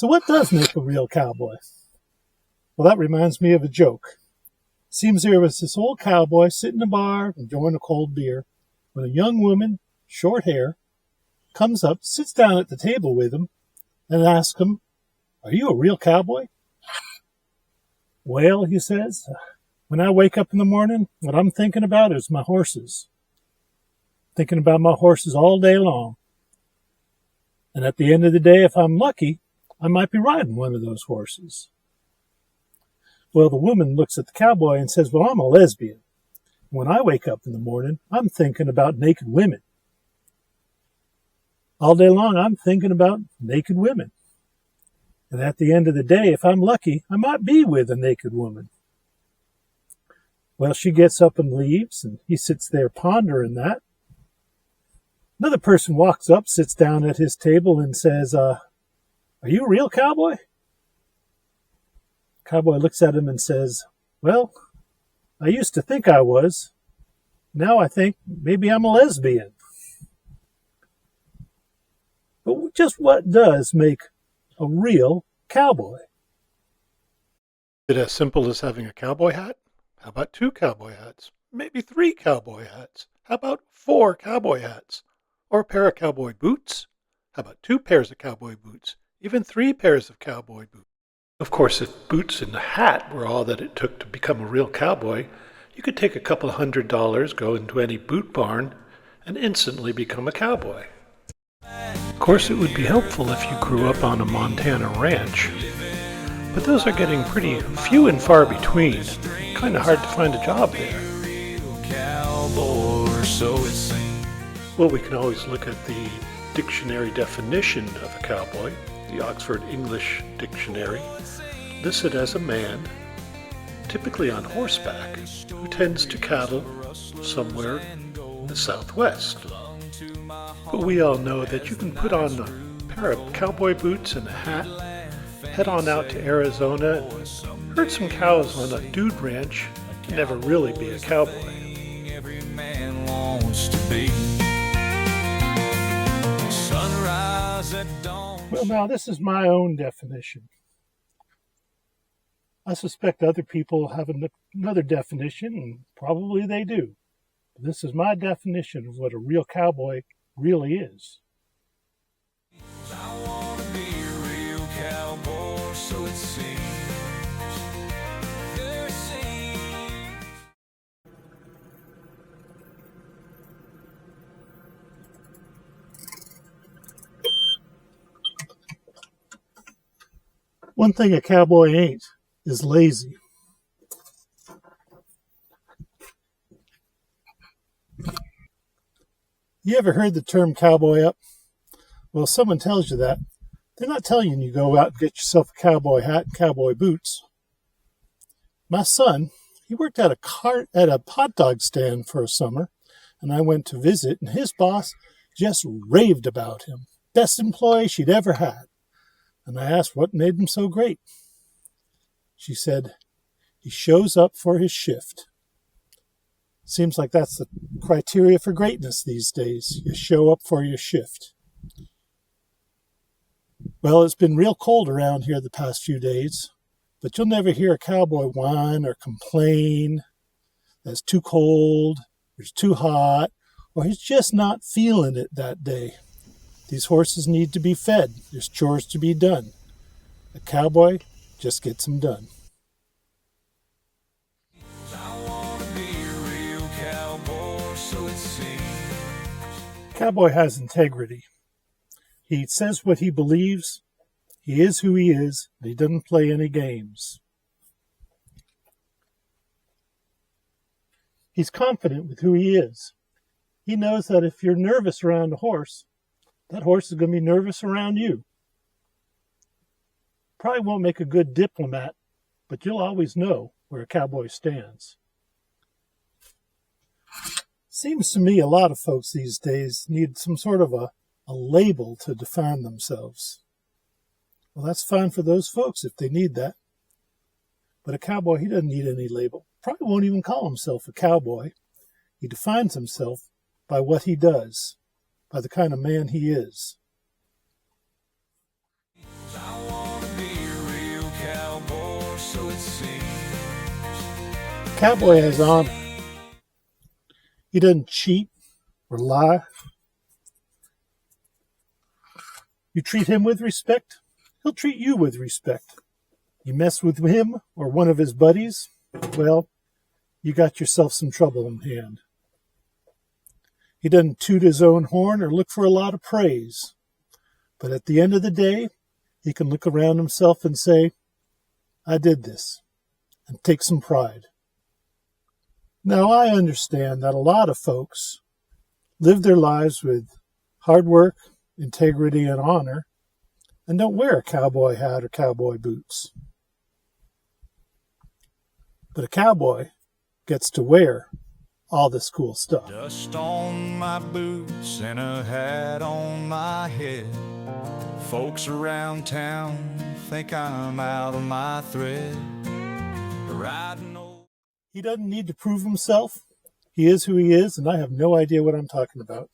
So what does make a real cowboy? Well, that reminds me of a joke. Seems there was this old cowboy sitting in a bar enjoying a cold beer when a young woman, short hair, comes up, sits down at the table with him, and asks him, "Are you a real cowboy?" "Well," he says, "when I wake up in the morning, what I'm thinking about is my horses. Thinking about my horses all day long. And at the end of the day, if I'm lucky, I might be riding one of those horses." Well, the woman looks at the cowboy and says, "Well, I'm a lesbian. When I wake up in the morning, I'm thinking about naked women. All day long, I'm thinking about naked women. And at the end of the day, if I'm lucky, I might be with a naked woman." Well, she gets up and leaves, and he sits there pondering that. Another person walks up, sits down at his table, and says, "Are you a real cowboy?" Cowboy looks at him and says, "Well, I used to think I was. Now I think maybe I'm a lesbian." But just what does make a real cowboy? Is it as simple as having a cowboy hat? How about 2 cowboy hats? Maybe 3 cowboy hats? How about 4 cowboy hats? Or a pair of cowboy boots? How about 2 pairs of cowboy boots? Even 3 pairs of cowboy boots? Of course, if boots and a hat were all that it took to become a real cowboy, you could take a couple $100, go into any boot barn, and instantly become a cowboy. Of course, it would be helpful if you grew up on a Montana ranch, but those are getting pretty few and far between. Kind of hard to find a job there. Well, we can always look at the dictionary definition of a cowboy, the Oxford English Dictionary, listed as a man, typically on horseback, who tends to cattle somewhere in the southwest. But we all know that you can put on a pair of cowboy boots and a hat, head on out to Arizona, and herd some cows on a dude ranch, and never really be a cowboy. Well, now this is my own definition. I suspect other people have another definition, and probably they do. But this is my definition of what a real cowboy really is. I want to be a real cowboy, so it seems. One thing a cowboy ain't is lazy. You ever heard the term cowboy up? Well, if someone tells you that, they're not telling you go out and get yourself a cowboy hat and cowboy boots. My son, he worked at a hot dog stand for a summer, and I went to visit, and his boss just raved about him. Best employee she'd ever had. And I asked what made him so great. She said, "He shows up for his shift." Seems like that's the criteria for greatness these days. You show up for your shift. Well, it's been real cold around here the past few days, but you'll never hear a cowboy whine or complain that it's too cold, or it's too hot, or he's just not feeling it that day. These horses need to be fed. There's chores to be done. A cowboy just gets them done. Cowboy has integrity. He says what he believes. He is who he is. And he doesn't play any games. He's confident with who he is. He knows that if you're nervous around a horse, that horse is going to be nervous around you. Probably won't make a good diplomat, but you'll always know where a cowboy stands. Seems to me a lot of folks these days need some sort of a label to define themselves. Well, that's fine for those folks if they need that. But a cowboy, he doesn't need any label. Probably won't even call himself a cowboy. He defines himself by what he does, by the kind of man he is. I Cowboy has honor. He doesn't cheat or lie. You treat him with respect, he'll treat you with respect. You mess with him or one of his buddies, well, you got yourself some trouble in hand. He doesn't toot his own horn or look for a lot of praise. But at the end of the day, he can look around himself and say, I did this, and take some pride. Now, I understand that a lot of folks live their lives with hard work, integrity, and honor, and don't wear a cowboy hat or cowboy boots. But a cowboy gets to wear all this cool stuff. Dust on my boots and a hat on my head. Folks around town think I'm out of my thread. Riding old. He doesn't need to prove himself. He is who he is, and I have no idea what I'm talking about.